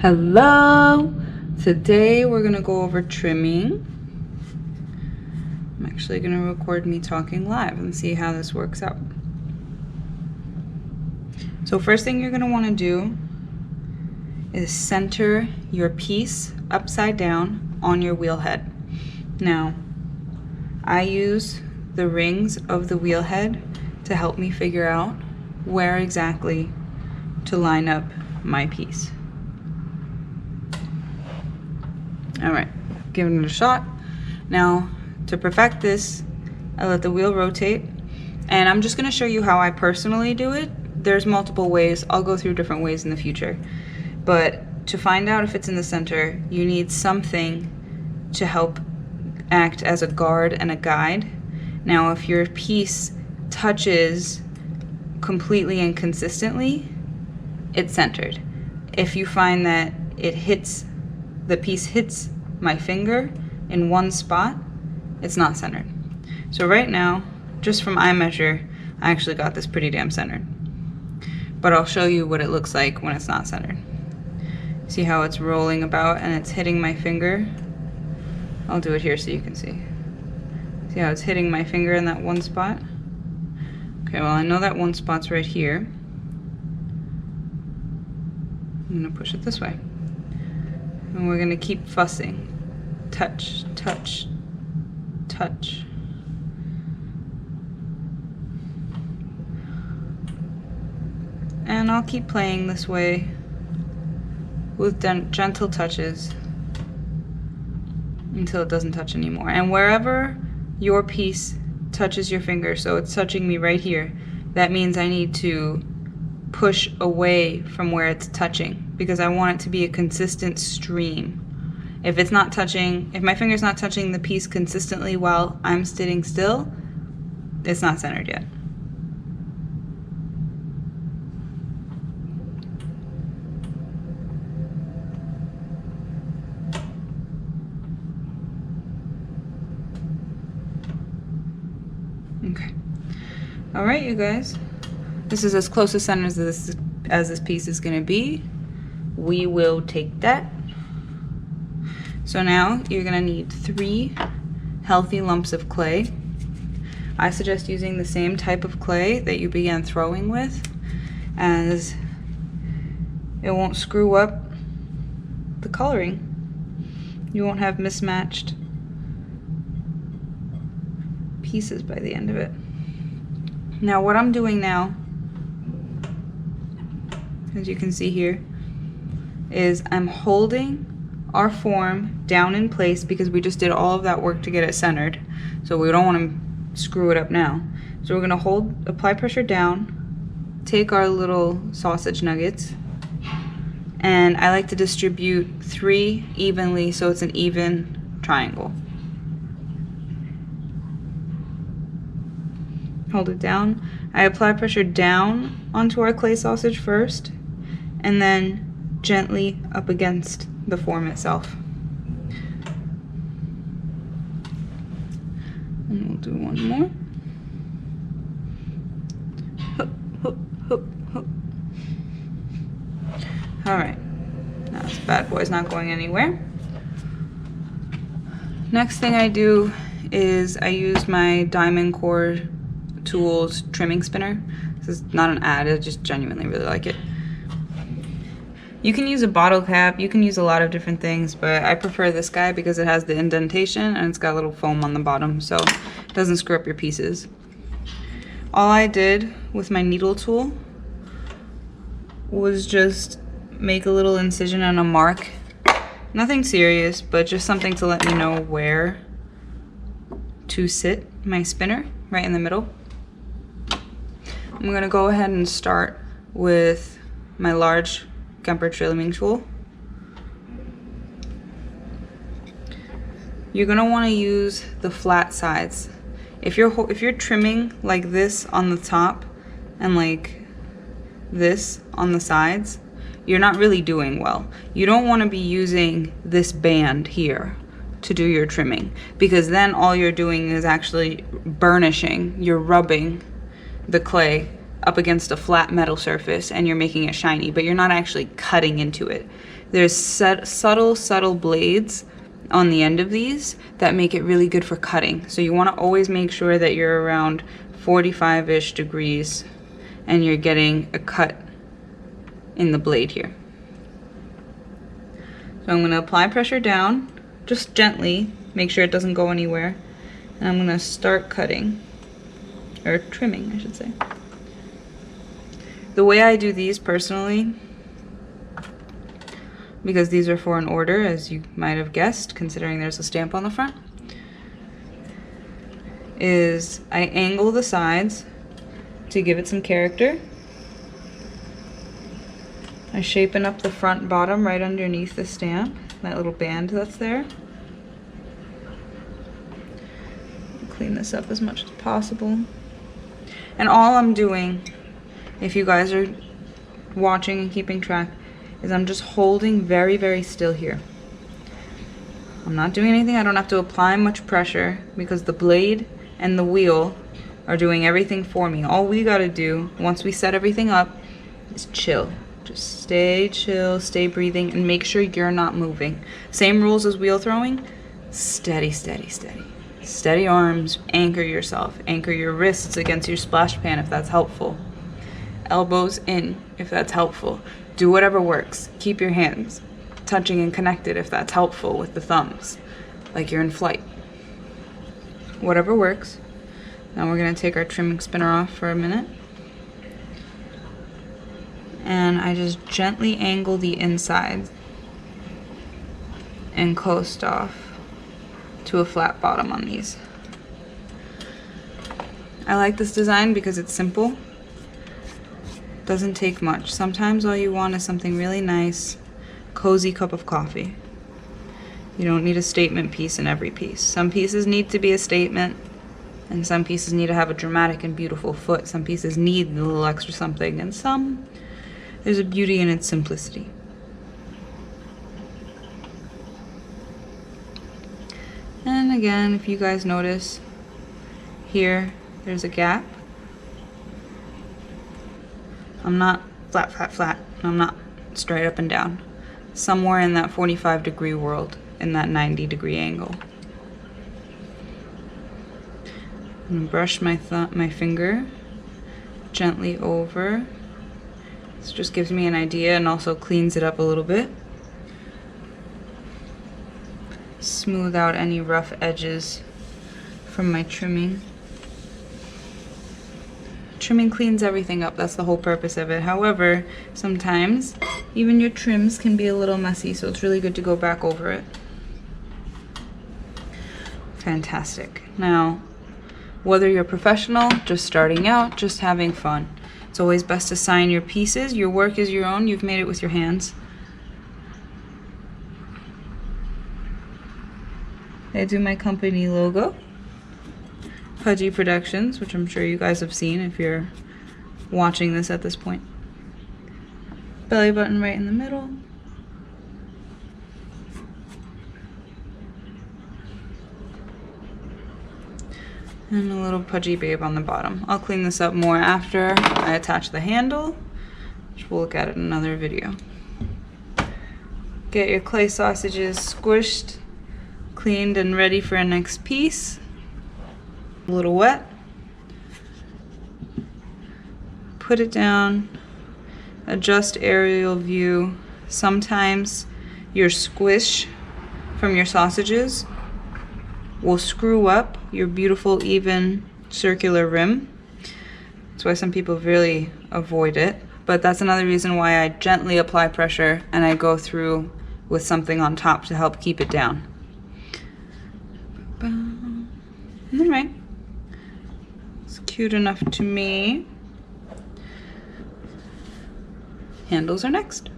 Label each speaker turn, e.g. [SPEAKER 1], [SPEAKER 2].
[SPEAKER 1] Hello! Today we're gonna go over trimming. I'm actually gonna record me talking live and see how this works out. So first thing you're gonna wanna do is center your piece upside down on your wheel head. Now, I use the rings of the wheel head to help me figure out where exactly to line up my piece. All right, giving it a shot. Now, to perfect this, I let the wheel rotate, and I'm just gonna show you how I personally do it. There's multiple ways. I'll go through different ways in the future. But to find out if it's in the center, you need something to help act as a guard and a guide. Now, if your piece touches completely and consistently, it's centered. If you find that the piece hits my finger in one spot, it's not centered. So right now, just from eye measure, I actually got this pretty damn centered. But I'll show you what it looks like when it's not centered. See how it's rolling about and it's hitting my finger? I'll do it here so you can see. See how it's hitting my finger in that one spot? Okay, well, I know that one spot's right here. I'm gonna push it this way. And we're gonna keep fussing. Touch, touch, touch. And I'll keep playing this way with gentle touches until it doesn't touch anymore. And wherever your piece touches your finger, so it's touching me right here, that means I need to push away from where it's touching because I want it to be a consistent stream. If it's not touching, if my finger's not touching the piece consistently while I'm sitting still, it's not centered yet. Okay. All right, you guys. This is as close to center as this piece is gonna be. We will take that. So now you're gonna need 3 healthy lumps of clay. I suggest using the same type of clay that you began throwing with, as it won't screw up the coloring. You won't have mismatched pieces by the end of it. Now what I'm doing now, as you can see here, is I'm holding our form down in place because we just did all of that work to get it centered. So we don't want to screw it up now. So we're gonna apply pressure down, take our little sausage nuggets, and I like to distribute 3 evenly so it's an even triangle. Hold it down. I apply pressure down onto our clay sausage first, and then gently up against the form itself. And we'll do one more. Hup, hup, hup, hup. All right, now this bad boy's not going anywhere. Next thing I do is I use my Diamond Core Tools trimming spinner. This is not an ad, I just genuinely really like it. You can use a bottle cap, you can use a lot of different things, but I prefer this guy because it has the indentation and it's got a little foam on the bottom, so it doesn't screw up your pieces. All I did with my needle tool was just make a little incision and a mark. Nothing serious, but just something to let me know where to sit my spinner, right in the middle. I'm gonna go ahead and start with my large Kemper trimming tool. You're gonna want to use the flat sides. If you're trimming like this on the top and like this on the sides, you're not really doing well. You don't want to be using this band here to do your trimming, because then all you're doing is actually burnishing. You're rubbing the clay up against a flat metal surface and you're making it shiny, but you're not actually cutting into it. There's subtle blades on the end of these that make it really good for cutting. So you want to always make sure that you're around 45-ish degrees and you're getting a cut in the blade here. So I'm going to apply pressure down, just gently, make sure it doesn't go anywhere. And I'm going to start cutting, or trimming, I should say. The way I do these personally, because these are for an order, as you might have guessed, considering there's a stamp on the front, is I angle the sides to give it some character. I shapen up the front and bottom right underneath the stamp, that little band that's there. Clean this up as much as possible. And all I'm doing, if you guys are watching and keeping track, is I'm just holding very, very still here. I'm not doing anything. I don't have to apply much pressure because the blade and the wheel are doing everything for me. All we gotta do, once we set everything up, is chill. Just stay chill, stay breathing, and make sure you're not moving. Same rules as wheel throwing. Steady, steady, steady. Steady arms, anchor yourself. Anchor your wrists against your splash pan if that's helpful. Elbows in if that's helpful. Do whatever works. Keep your hands touching and connected if that's helpful with the thumbs, like you're in flight. Whatever works. Now we're going to take our trimming spinner off for a minute. And I just gently angle the inside and coast off to a flat bottom on these. I like this design because it's simple. Doesn't take much. Sometimes all you want is something really nice, cozy cup of coffee. You don't need a statement piece in every piece. Some pieces need to be a statement, and some pieces need to have a dramatic and beautiful foot. Some pieces need a little extra something, and some, there's a beauty in its simplicity. And again, if you guys notice, here, there's a gap. I'm not flat, flat, flat. I'm not straight up and down. Somewhere in that 45-degree world, in that 90-degree angle. I'm gonna brush my finger gently over. This just gives me an idea and also cleans it up a little bit. Smooth out any rough edges from my trimming. Trimming cleans everything up, that's the whole purpose of it. However, sometimes even your trims can be a little messy, so it's really good to go back over it. Fantastic. Now, whether you're professional, just starting out, just having fun, it's always best to sign your pieces. Your work is your own, you've made it with your hands. I do my company logo. Pudgy Productions, which I'm sure you guys have seen if you're watching this at this point. Belly button right in the middle. And a little Pudgy babe on the bottom. I'll clean this up more after I attach the handle, which we'll look at in another video. Get your clay sausages squished, cleaned, and ready for our next piece. A little wet. Put it down. Adjust aerial view. Sometimes your squish from your sausages will screw up your beautiful even circular rim. That's why some people really avoid it. But that's another reason why I gently apply pressure and I go through with something on top to help keep it down. And then right. It's cute enough to me. Handles are next.